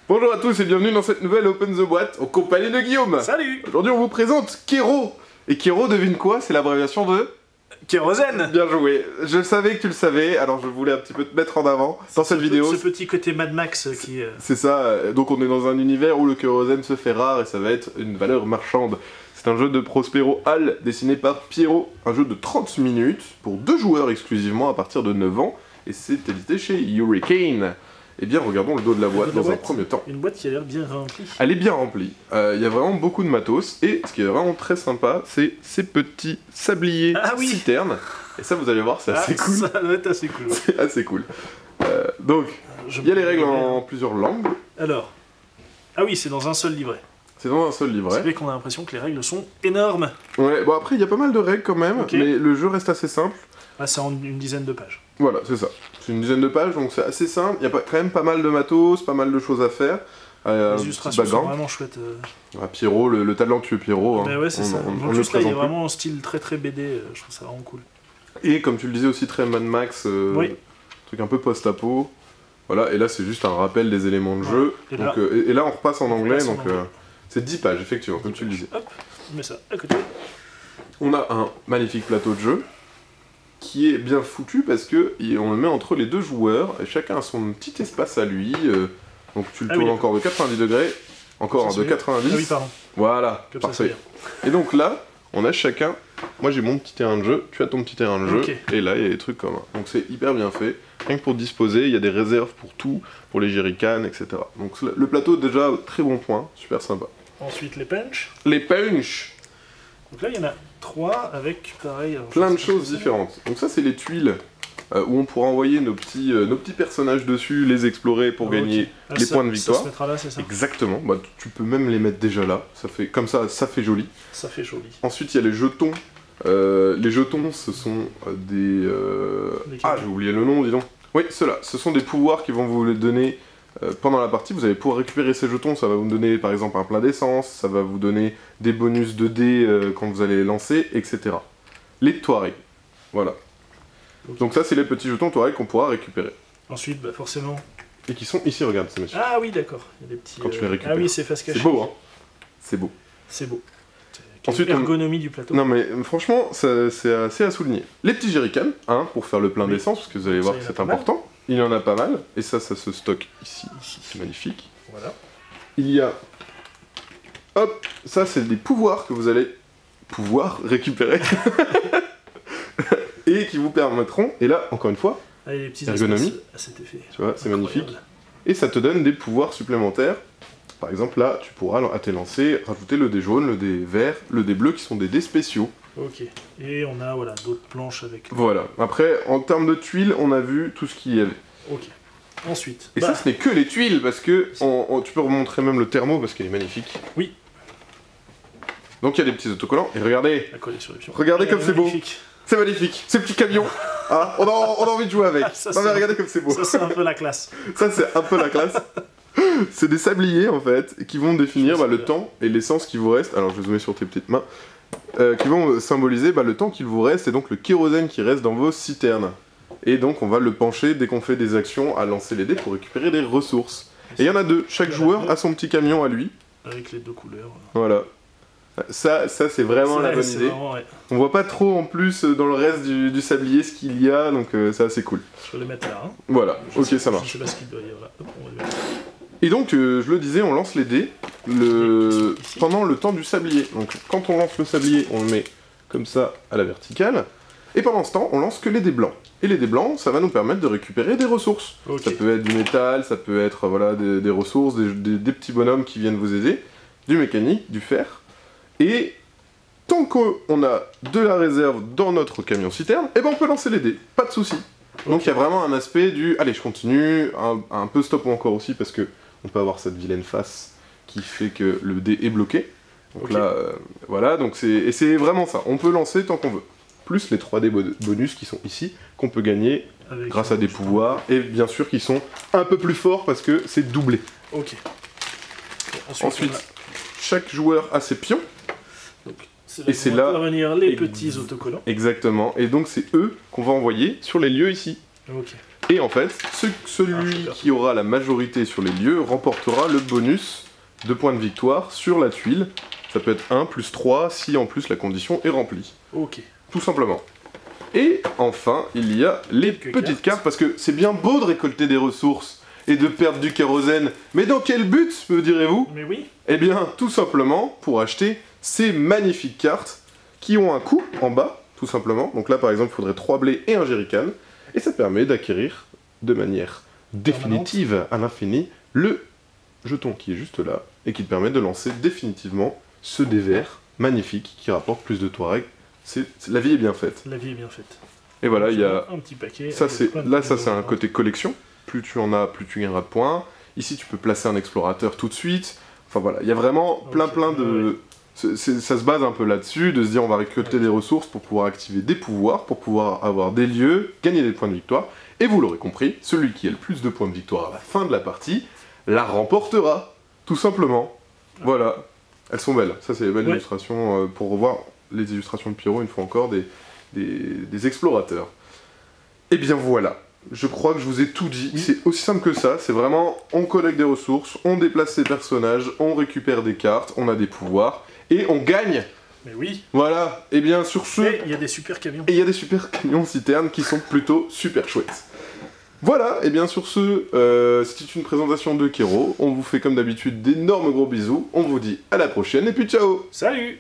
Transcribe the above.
Bonjour à tous et bienvenue dans cette nouvelle Open the Boîte en compagnie de Guillaume. Salut. Aujourd'hui on vous présente Kero. Et Kero, devine quoi? C'est l'abréviation de... Kérosène. Bien joué. Je savais que tu le savais, alors je voulais un petit peu te mettre en avant dans cette vidéo. Ce petit côté Mad Max qui... C'est ça, donc on est dans un univers où le kérosène se fait rare et ça va être une valeur marchande. C'est un jeu de Prospero Hall dessiné par Piero, un jeu de 30 minutes pour 2 joueurs exclusivement à partir de 9 ans et c'est édité chez Hurricane. Eh bien regardons le dos de la boîte dans un premier temps. Une boîte qui a l'air bien remplie. Elle est bien remplie, il y a vraiment beaucoup de matos et ce qui est vraiment très sympa c'est ces petits sabliers citernes. Et ça vous allez voir c'est assez cool. Ça doit être assez cool. C'est assez cool. Donc il y a les règles en plusieurs langues. Alors, ah oui c'est dans un seul livret. C'est dans un seul livret. C'est vrai qu'on a l'impression que les règles sont énormes. Ouais, bon après il y a pas mal de règles quand même, mais le jeu reste assez simple. Ah, c'est en une dizaine de pages. Voilà, c'est ça. C'est une dizaine de pages, donc c'est assez simple. Il y a quand même pas mal de matos, pas mal de choses à faire. Les illustrations sont vraiment chouettes. Ah, Pierrot, le talentueux Pierrot. Hein. Ouais, c'est ça. En plus, là, il y a vraiment un style très BD, je trouve ça vraiment cool. Et comme tu le disais aussi, très Mad Max, truc un peu post-apo. Voilà, et là, c'est juste un rappel des éléments de jeu. Et là, et là on repasse en anglais, donc c'est 10 pages, effectivement, comme tu le disais. Hop, on met ça à côté. On a un magnifique plateau de jeu qui est bien foutu parce que on le met entre les deux joueurs et chacun a son petit espace à lui. Donc tu le tournes encore de 90 degrés, encore de 90. Ah oui, pardon. Voilà, comme parfait. Ça, et donc là, on a chacun. Moi j'ai mon petit terrain de jeu, tu as ton petit terrain de jeu, et là il y a des trucs communs. Donc c'est hyper bien fait. Rien que pour disposer, il y a des réserves pour tout, pour les jerrycans, etc. Donc le plateau déjà très bon point, super sympa. Ensuite les punch. Les punch. Donc là il y en a 3 avec pareil. Plein de choses différentes. Donc ça c'est les tuiles où on pourra envoyer nos petits personnages dessus, les explorer pour gagner les points de victoire. Ça se mettra là, c'est ça? Exactement. Bah, tu peux même les mettre déjà là. Ça fait comme ça fait joli. Ça fait joli. Ensuite il y a les jetons. Les jetons ce sont des... Ah j'ai oublié le nom, dis donc. Oui, ceux-là. Ce sont des pouvoirs qui vont vous les donner pendant la partie. Vous allez pouvoir récupérer ces jetons. Ça va vous donner par exemple un plein d'essence. Ça va vous donner des bonus de dés quand vous allez les lancer, etc. Les Touaregs. Voilà. Donc ça c'est les petits jetons Touareg qu'on pourra récupérer. Ensuite, bah forcément... Et qui sont ici, regarde ces messieurs. Ah oui, d'accord. Il y a des petits... Quand tu les récupères. Ah oui, c'est face cachée. C'est beau, hein. C'est beau. C'est beau. Ensuite, l'ergonomie du plateau. Non mais franchement, c'est assez à souligner. Les petits jerrycans, hein, pour faire le plein d'essence, parce que vous allez voir que c'est important. Il y en a pas mal, et ça se stocke ici. C'est magnifique. Voilà. Il y a... Hop, ça c'est des pouvoirs que vous allez pouvoir récupérer. Et qui vous permettront, et là, encore une fois, les petits ergonomie, à cet effet. tu vois, c'est magnifique. Et ça te donne des pouvoirs supplémentaires. Par exemple, là, tu pourras, à tes lancers, rajouter le dé jaune, le dé vert, le dé bleu, qui sont des dés spéciaux. Ok. Et on a, voilà, d'autres planches avec... Voilà. Après, en termes de tuiles, on a vu tout ce qu'il y avait. Ok. Ensuite... Et ça, ce n'est que les tuiles, parce que tu peux remontrer même le thermo, parce qu'il est magnifique. Oui. Donc il y a des petits autocollants, et regardez, regardez comme c'est beau. C'est magnifique, ces petits camions, ah, on a envie de jouer avec. Non mais regardez comme c'est beau. Ça c'est un peu la classe. Ça c'est un peu la classe. C'est des sabliers en fait, qui vont définir le temps et l'essence qui vous reste. Alors je vais zoomer sur tes petites mains. Qui vont symboliser le temps qu'il vous reste et donc le kérosène qui reste dans vos citernes. Et donc on va le pencher dès qu'on fait des actions à lancer les dés pour récupérer des ressources. Et il y en a 2, chaque joueur a son petit camion à lui. Avec les 2 couleurs. Voilà. Ça c'est vraiment la bonne idée. Vraiment, On voit pas trop en plus dans le reste du sablier ce qu'il y a, donc c'est assez cool. Je vais le mettre là. Hein. Voilà, ça marche. Je sais pas ce qu'il doit y avoir là. Hop, on va le mettre. Et donc, je le disais, on lance les dés pendant le temps du sablier. Donc quand on lance le sablier, on le met comme ça à la verticale. Et pendant ce temps, on lance que les dés blancs. Et les dés blancs, ça va nous permettre de récupérer des ressources. Ça peut être du métal, ça peut être des ressources, des petits bonhommes qui viennent vous aider, du mécanique, du fer. Et tant qu'on a de la réserve dans notre camion citerne, eh ben on peut lancer les dés, pas de souci. Donc il y a vraiment un aspect du allez je continue, un peu stop encore aussi parce que on peut avoir cette vilaine face qui fait que le dé est bloqué. Donc là voilà, donc c'est vraiment ça, on peut lancer tant qu'on veut. Plus les 3D bonus qui sont ici, qu'on peut gagner grâce à des pouvoirs, et bien sûr qui sont un peu plus forts parce que c'est doublé. Ok. Ensuite chaque joueur a ses pions. Et c'est là venir les petits autocollants. Exactement. Et donc c'est eux qu'on va envoyer sur les lieux ici. Ok. Et en fait, celui qui aura la majorité sur les lieux remportera le bonus de points de victoire sur la tuile. Ça peut être 1 plus 3 si en plus la condition est remplie. Ok. Tout simplement. Et enfin, il y a les petites cartes, parce que c'est bien beau de récolter des ressources et de perdre du kérosène, mais dans quel but, me direz-vous? Mais oui. Eh bien, tout simplement pour acheter ces magnifiques cartes qui ont un coût en bas, tout simplement. Donc là, par exemple, il faudrait 3 blés et un jerrycan, et ça permet d'acquérir de manière définitive à l'infini le jeton qui est juste là, et qui te permet de lancer définitivement ce dé vert magnifique qui rapporte plus de Touareg. La vie est bien faite. La vie est bien faite. Et voilà, il y a un petit paquet. ça c'est un côté collection. Plus tu en as, plus tu gagneras de points. Ici, tu peux placer un explorateur tout de suite. Enfin voilà, il y a vraiment plein de... Ça se base un peu là-dessus, de se dire on va récolter des ressources pour pouvoir activer des pouvoirs, pour pouvoir avoir des lieux, gagner des points de victoire. Et vous l'aurez compris, celui qui a le plus de points de victoire à la fin de la partie, la remportera, tout simplement. Voilà, elles sont belles. Ça c'est les belles illustrations pour revoir les illustrations de Pierrot, une fois encore, des explorateurs. Et bien voilà, je crois que je vous ai tout dit, c'est aussi simple que ça, c'est vraiment, on collecte des ressources, on déplace ses personnages, on récupère des cartes, on a des pouvoirs, et on gagne. Mais oui. Voilà, et bien sur ce... Et il y a des super camions. Et il y a des super camions citernes qui sont plutôt super chouettes. Voilà, et bien sur ce, c'était une présentation de Kero, on vous fait comme d'habitude d'énormes gros bisous, on vous dit à la prochaine, et puis ciao. Salut.